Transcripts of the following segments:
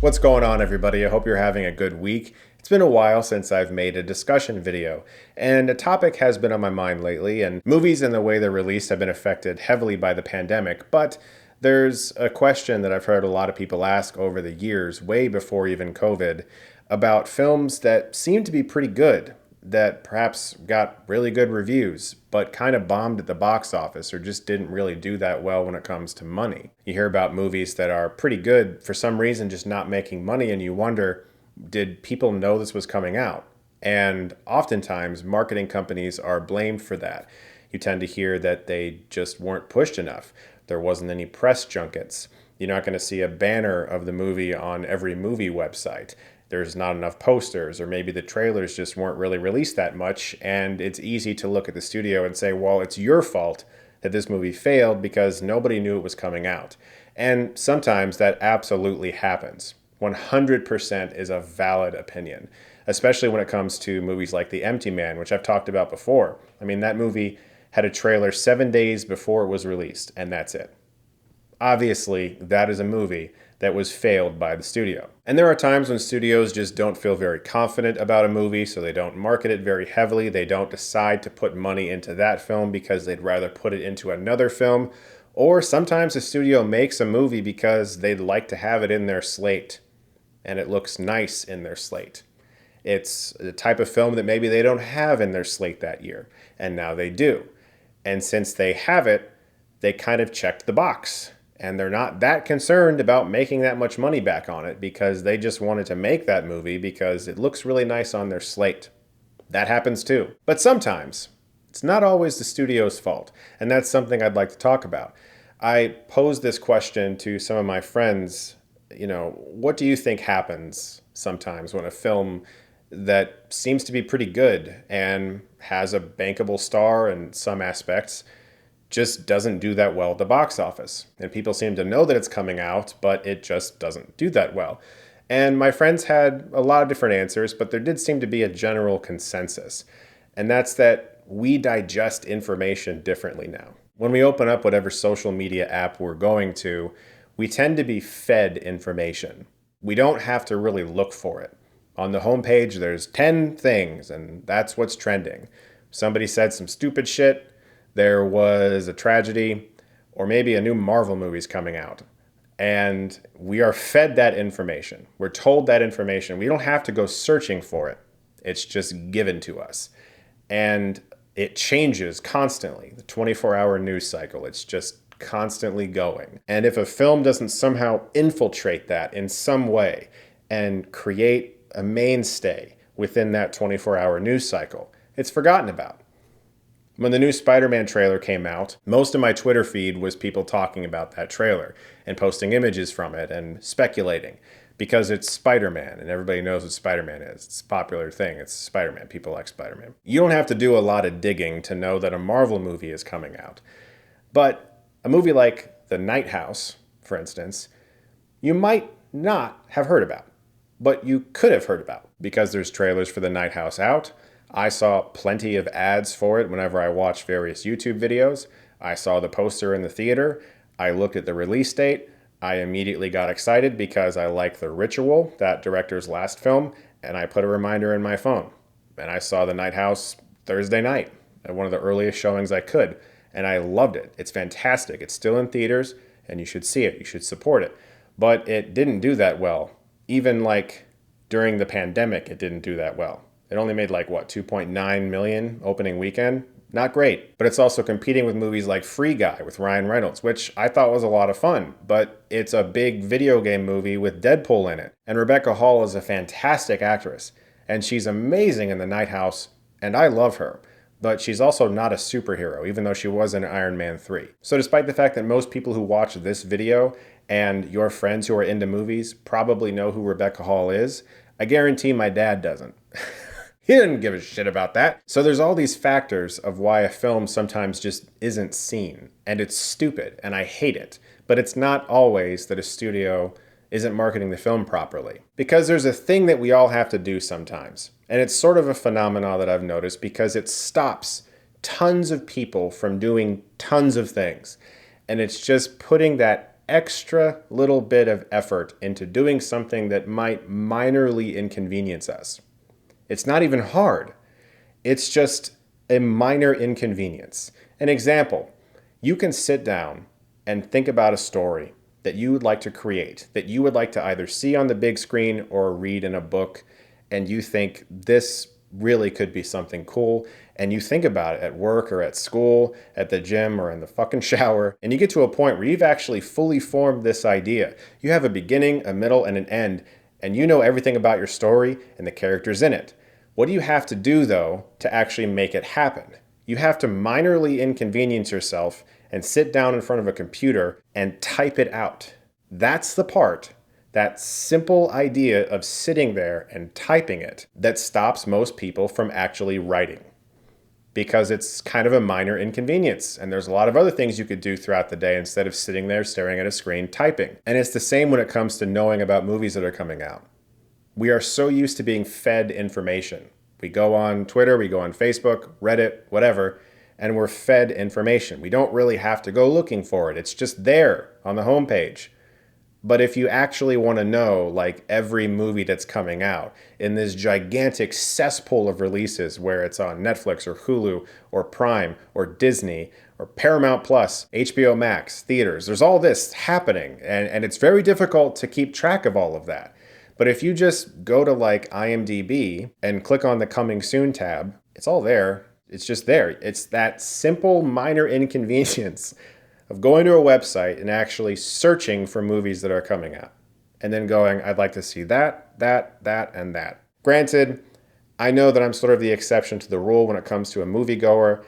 What's going on, everybody? I hope you're having a good week. It's been a while since I've made a discussion video, and a topic has been on my mind lately, and movies and the way they're released have been affected heavily by the pandemic, but there's a question that I've heard a lot of people ask over the years, way before even COVID, about films that seem to be pretty good, that perhaps got really good reviews, but kind of bombed at the box office or just didn't really do that well when it comes to money. You hear about movies that are pretty good, for some reason just not making money, and you wonder, did people know this was coming out? And oftentimes, marketing companies are blamed for that. You tend to hear that they just weren't pushed enough. There wasn't any press junkets. You're not going to see a banner of the movie on every movie website. There's not enough posters, or maybe the trailers just weren't really released that much, and it's easy to look at the studio and say, well, it's your fault that this movie failed because nobody knew it was coming out. And sometimes that absolutely happens. 100% is a valid opinion, especially when it comes to movies like The Empty Man, which I've talked about before. I mean, that movie had a trailer 7 days before it was released, and that's it. Obviously, that is a movie that was failed by the studio. And there are times when studios just don't feel very confident about a movie, so they don't market it very heavily. They don't decide to put money into that film because they'd rather put it into another film. Or sometimes a studio makes a movie because they'd like to have it in their slate, and it looks nice in their slate. It's the type of film that maybe they don't have in their slate that year, and now they do. And since they have it, they kind of checked the box. And they're not that concerned about making that much money back on it because they just wanted to make that movie because it looks really nice on their slate. That happens too. But sometimes, it's not always the studio's fault. And that's something I'd like to talk about. I posed this question to some of my friends, what do you think happens sometimes when a film that seems to be pretty good and has a bankable star in some aspects just doesn't do that well at the box office? And people seem to know that it's coming out, but it just doesn't do that well. And my friends had a lot of different answers, but there did seem to be a general consensus. And that's that we digest information differently now. When we open up whatever social media app we're going to, we tend to be fed information. We don't have to really look for it. On the homepage, there's 10 things, and that's what's trending. Somebody said some stupid shit. There was a tragedy, or maybe a new Marvel movie's coming out. And we are fed that information. We're told that information. We don't have to go searching for it. It's just given to us. And it changes constantly. The 24-hour news cycle, it's just constantly going. And if a film doesn't somehow infiltrate that in some way and create a mainstay within that 24-hour news cycle, it's forgotten about. When the new Spider-Man trailer came out, most of my Twitter feed was people talking about that trailer and posting images from it and speculating because it's Spider-Man and everybody knows what Spider-Man is. It's a popular thing. It's Spider-Man. People like Spider-Man. You don't have to do a lot of digging to know that a Marvel movie is coming out. But a movie like The Night House, for instance, you might not have heard about, but you could have heard about because there's trailers for The Night House out. I saw plenty of ads for it whenever I watched various YouTube videos. I saw the poster in the theater. I looked at the release date. I immediately got excited because I like The Ritual, that director's last film, and I put a reminder in my phone. And I saw The Night House Thursday night at one of the earliest showings I could, and I loved it. It's fantastic. It's still in theaters, and you should see it. You should support it. But it didn't do that well. Even during the pandemic, it didn't do that well. It only made 2.9 million opening weekend. Not great. But it's also competing with movies like Free Guy with Ryan Reynolds, which I thought was a lot of fun. But it's a big video game movie with Deadpool in it. And Rebecca Hall is a fantastic actress. And she's amazing in The Night House, and I love her. But she's also not a superhero, even though she was in Iron Man 3. So despite the fact that most people who watch this video and your friends who are into movies probably know who Rebecca Hall is, I guarantee my dad doesn't. He didn't give a shit about that. So there's all these factors of why a film sometimes just isn't seen. And it's stupid, and I hate it. But it's not always that a studio isn't marketing the film properly. Because there's a thing that we all have to do sometimes. And it's sort of a phenomenon that I've noticed because it stops tons of people from doing tons of things. And it's just putting that extra little bit of effort into doing something that might minorly inconvenience us. It's not even hard. It's just a minor inconvenience. An example, you can sit down and think about a story that you would like to create, that you would like to either see on the big screen or read in a book, and you think this really could be something cool, and you think about it at work or at school, at the gym or in the fucking shower, and you get to a point where you've actually fully formed this idea. You have a beginning, a middle, and an end, and you know everything about your story and the characters in it. What do you have to do, though, to actually make it happen? You have to minorly inconvenience yourself and sit down in front of a computer and type it out. That's the part, that simple idea of sitting there and typing it, that stops most people from actually writing. Because it's kind of a minor inconvenience, and there's a lot of other things you could do throughout the day instead of sitting there staring at a screen typing. And it's the same when it comes to knowing about movies that are coming out. We are so used to being fed information. We go on Twitter, we go on Facebook, Reddit, whatever, and we're fed information. We don't really have to go looking for it. It's just there on the homepage. But if you actually want to know, like, every movie that's coming out in this gigantic cesspool of releases, where it's on Netflix or Hulu or Prime or Disney or Paramount Plus, HBO Max, theaters, there's all this happening. And it's very difficult to keep track of all of that. But if you just go to like IMDb and click on the Coming Soon tab, it's all there. It's just there. It's that simple minor inconvenience of going to a website and actually searching for movies that are coming out. And then going, I'd like to see that, and that. Granted, I know that I'm sort of the exception to the rule when it comes to a moviegoer.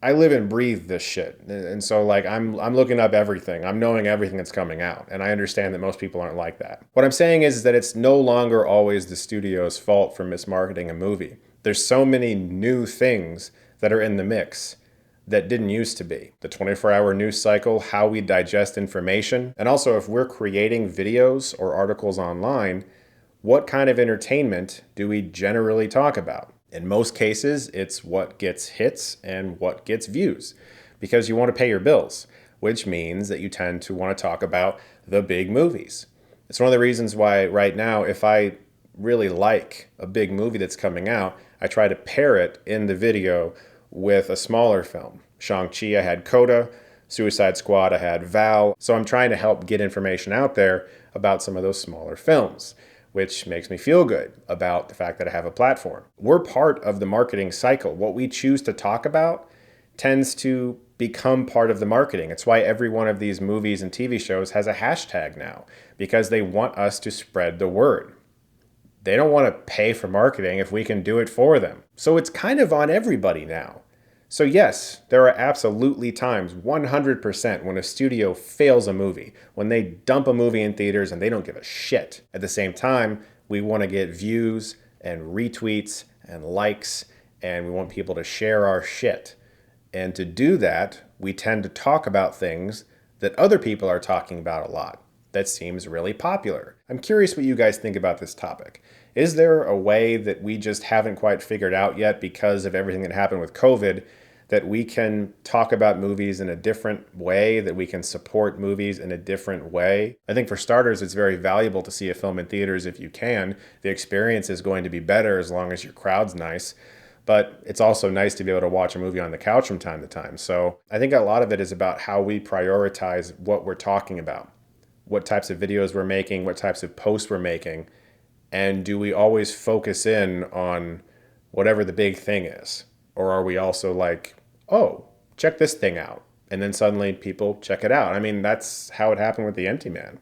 I live and breathe this shit. And so like I'm looking up everything. I'm knowing everything that's coming out. And I understand that most people aren't like that. What I'm saying is that it's no longer always the studio's fault for mismarketing a movie. There's so many new things that are in the mix that didn't used to be. The 24-hour news cycle, how we digest information, and also if we're creating videos or articles online, what kind of entertainment do we generally talk about? In most cases, it's what gets hits and what gets views, because you want to pay your bills, which means that you tend to want to talk about the big movies. It's one of the reasons why right now, if I really like a big movie that's coming out, I try to pair it in the video with a smaller film. Shang-Chi, I had Coda. Suicide Squad, I had Val. So I'm trying to help get information out there about some of those smaller films, which makes me feel good about the fact that I have a platform. We're part of the marketing cycle. What we choose to talk about tends to become part of the marketing. It's why every one of these movies and TV shows has a hashtag now, because they want us to spread the word. They don't want to pay for marketing if we can do it for them. So it's kind of on everybody now. So yes, there are absolutely times, 100%, when a studio fails a movie, when they dump a movie in theaters and they don't give a shit. At the same time, we want to get views and retweets and likes, and we want people to share our shit. And to do that, we tend to talk about things that other people are talking about a lot. That seems really popular. I'm curious what you guys think about this topic. Is there a way that we just haven't quite figured out yet because of everything that happened with COVID that we can talk about movies in a different way, that we can support movies in a different way? I think for starters, it's very valuable to see a film in theaters if you can. The experience is going to be better as long as your crowd's nice. But it's also nice to be able to watch a movie on the couch from time to time. So I think a lot of it is about how we prioritize what we're talking about, what types of videos we're making, what types of posts we're making, and do we always focus in on whatever the big thing is? Or are we also like, oh, check this thing out, and then suddenly people check it out? I mean, that's how it happened with The Empty Man.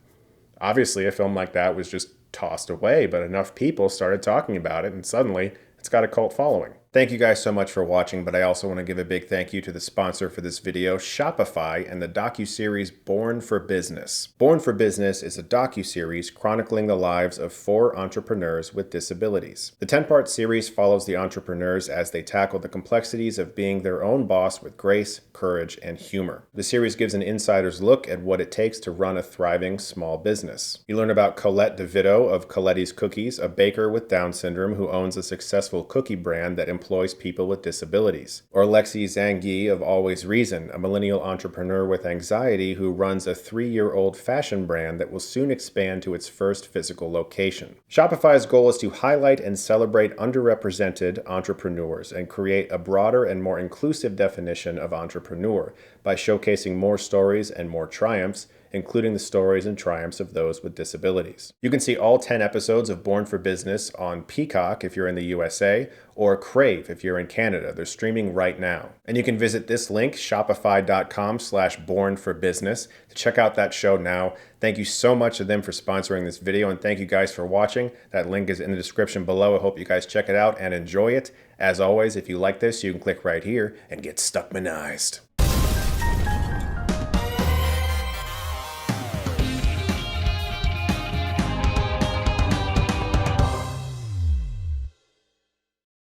Obviously, a film like that was just tossed away, but enough people started talking about it, and suddenly it's got a cult following. Thank you guys so much for watching, but I also want to give a big thank you to the sponsor for this video, Shopify, and the docuseries Born for Business. Born for Business is a docuseries chronicling the lives of 4 entrepreneurs with disabilities. The 10-part series follows the entrepreneurs as they tackle the complexities of being their own boss with grace, courage, and humor. The series gives an insider's look at what it takes to run a thriving small business. You learn about Colette DeVito of Coletti's Cookies, a baker with Down syndrome who owns a successful cookie brand that employs people with disabilities. Or Lexi Zhang of Always Reason, a millennial entrepreneur with anxiety who runs a 3-year-old fashion brand that will soon expand to its first physical location. Shopify's goal is to highlight and celebrate underrepresented entrepreneurs and create a broader and more inclusive definition of entrepreneur by showcasing more stories and more triumphs, including the stories and triumphs of those with disabilities. You can see all 10 episodes of Born for Business on Peacock if you're in the USA, or Crave if you're in Canada. They're streaming right now. And you can visit this link, shopify.com/bornforbusiness, to check out that show now. Thank you so much to them for sponsoring this video, and thank you guys for watching. That link is in the description below. I hope you guys check it out and enjoy it. As always, if you like this, you can click right here and get Stuckmanized.